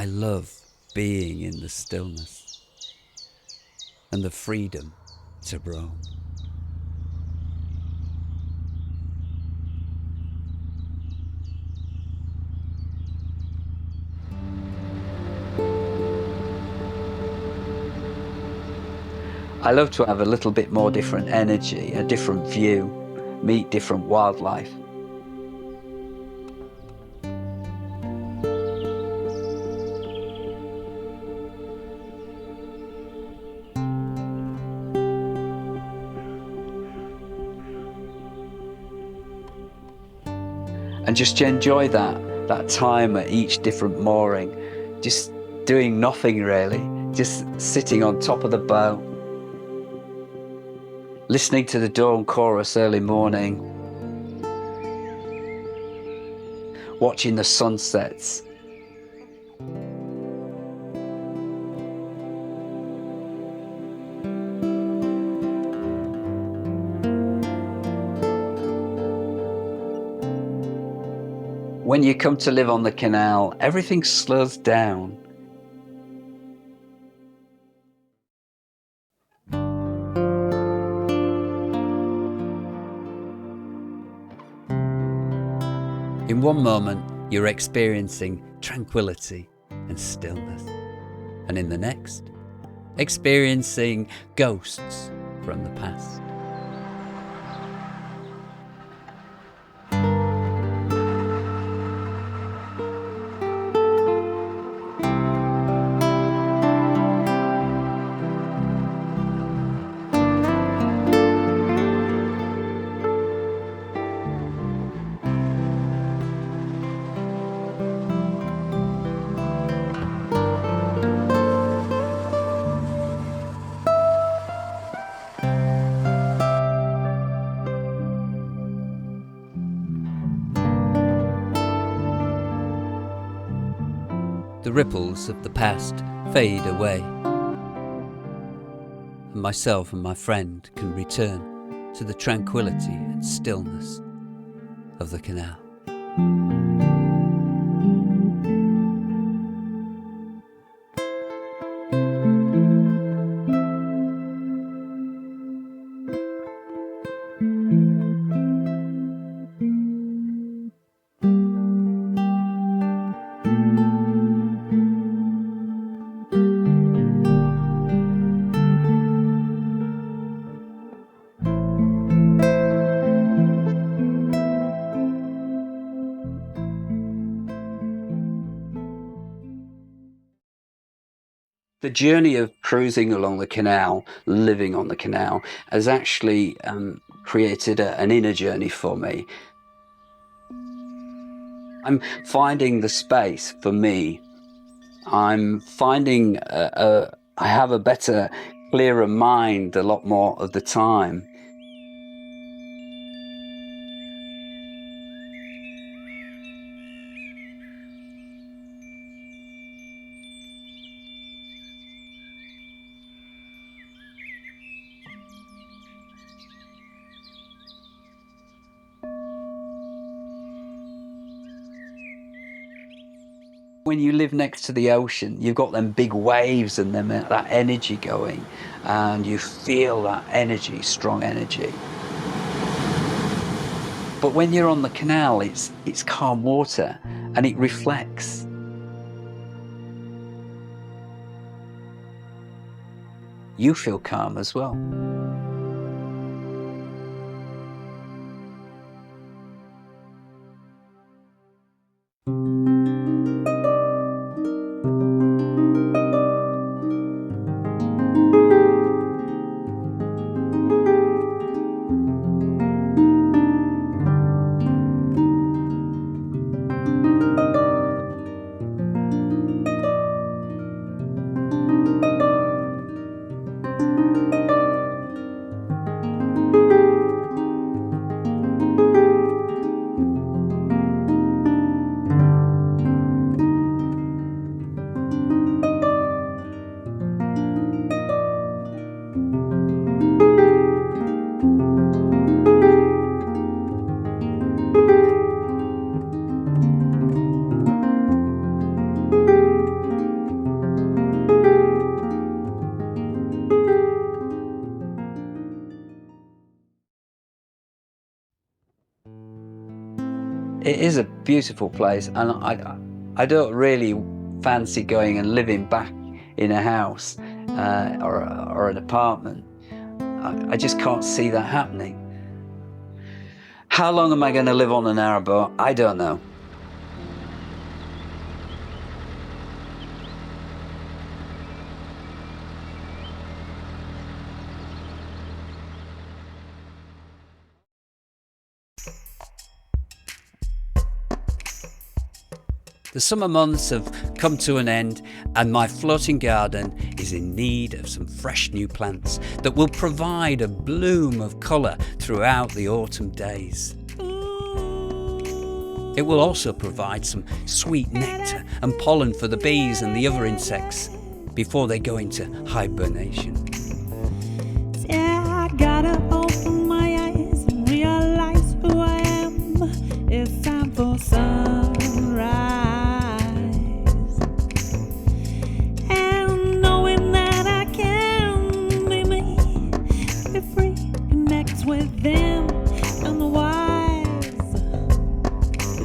I love being in the stillness and the freedom to roam. I love to have a little bit more different energy, a different view, meet different wildlife. And just enjoy that time at each different mooring, just doing nothing really, just sitting on top of the boat, listening to the dawn chorus early morning, watching the sunsets. When you come to live on the canal, everything slows down. In one moment, you're experiencing tranquility and stillness, and in the next, experiencing ghosts from the past. The ripples of the past fade away, and myself and my friend can return to the tranquility and stillness of the canal. The journey of cruising along the canal, living on the canal, has actually created an inner journey for me. I'm finding the space for me. I'm finding I have a better, clearer mind a lot more of the time. When you live next to the ocean, you've got them big waves and that energy going, and you feel that energy, strong energy. But when you're on the canal, it's calm water and it reflects. You feel calm as well. It is a beautiful place, and I don't really fancy going and living back in a house or an apartment. I just can't see that happening. How long am I going to live on a narrowboat? I don't know. The summer months have come to an end, and my floating garden is in need of some fresh new plants that will provide a bloom of colour throughout the autumn days. It will also provide some sweet nectar and pollen for the bees and the other insects before they go into hibernation. Yeah, I gotta open my eyes and realize who I am. It's time for sunrise. And knowing that I can be me, be free, connect with them and the wise.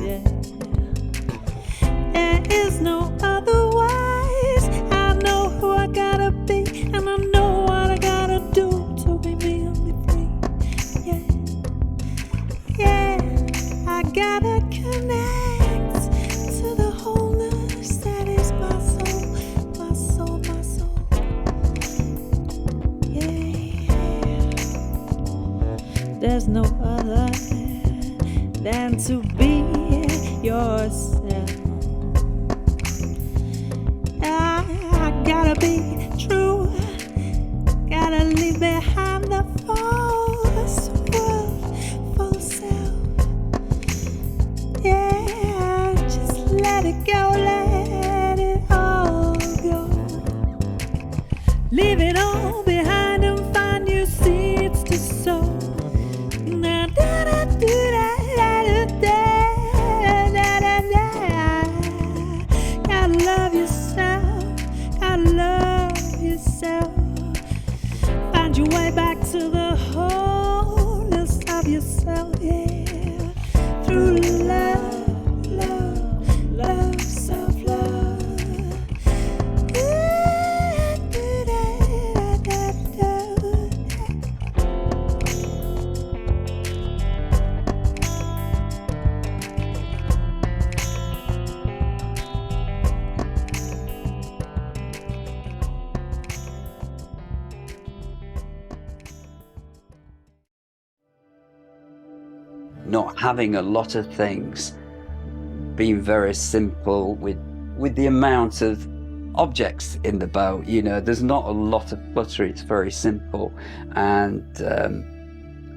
Yeah. There is no otherwise. I know who I gotta be, and I know what I gotta do to be me and be free. Yeah, yeah, I gotta connect to the wholeness that is my soul, my soul, my soul. Yeah, there's no other than to be yourself. I gotta be true, gotta leave behind the false world, false self. Yeah, just let it go, let it all go. Leave it all behind and find new seeds to sow. Na da da do da da da da da da. Gotta love yourself, gotta love yourself. Find your way back to the wholeness of yourself, yeah. Through love, love, love, self-love. Not having a lot of things, being very simple with the amount of objects in the boat. You know, there's not a lot of clutter. It's very simple, and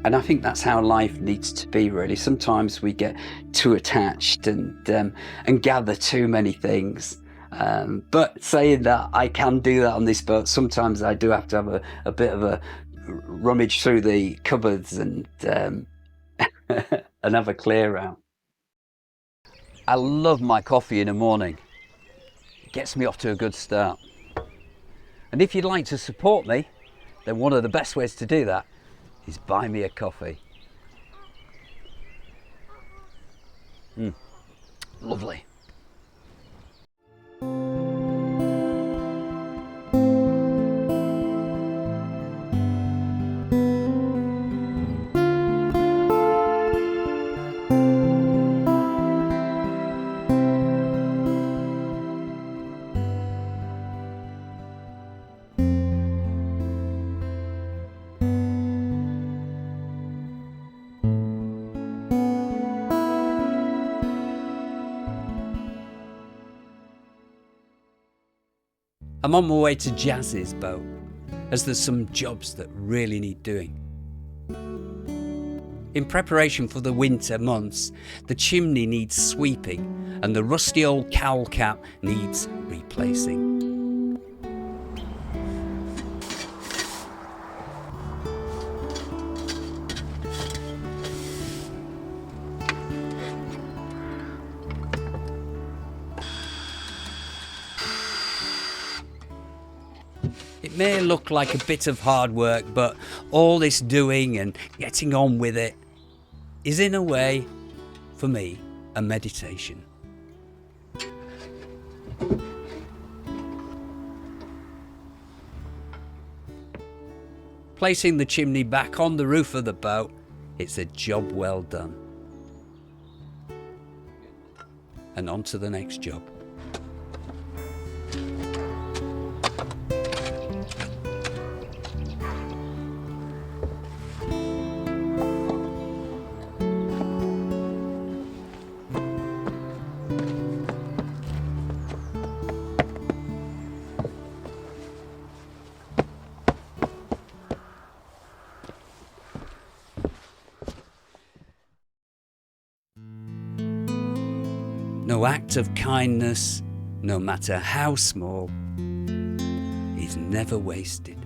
I think that's how life needs to be, really. Sometimes we get too attached and gather too many things. But saying that, I can do that on this boat. Sometimes I do have to have a bit of a rummage through the cupboards and and have a clear out. I love my coffee in the morning. It gets me off to a good start. And if you'd like to support me, then one of the best ways to do that is buy me a coffee. Lovely. I'm on my way to Jazz's boat, as there's some jobs that really need doing. In preparation for the winter months, the chimney needs sweeping and the rusty old cowl cap needs replacing. It may look like a bit of hard work, but all this doing and getting on with it is, in a way, for me, a meditation. Placing the chimney back on the roof of the boat, it's a job well done. And on to the next job. No act of kindness, no matter how small, is never wasted.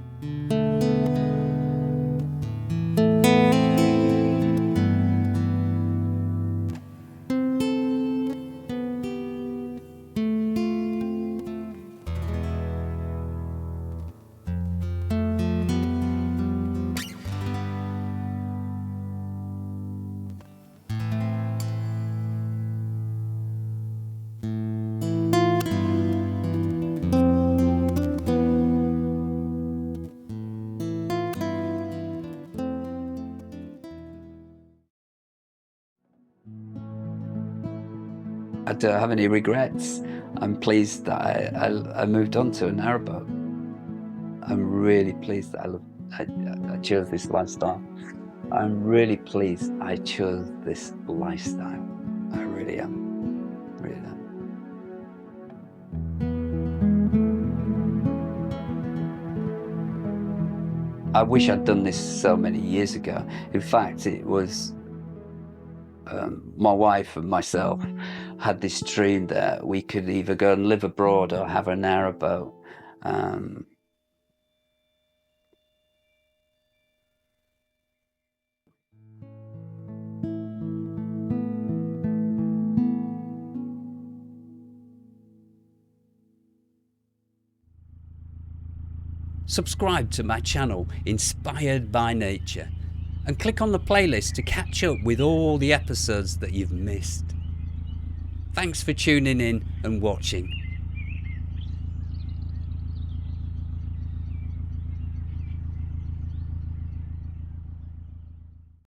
I don't have any regrets. I'm pleased that I moved on to a narrowboat. I'm really pleased that I chose this lifestyle. I'm really pleased I chose this lifestyle. I really am. Really am. I wish I'd done this so many years ago. In fact, it was my wife and myself had this dream that we could either go and live abroad or have a narrowboat. Subscribe to my channel Inspired by Nature and click on the playlist to catch up with all the episodes that you've missed. Thanks for tuning in and watching.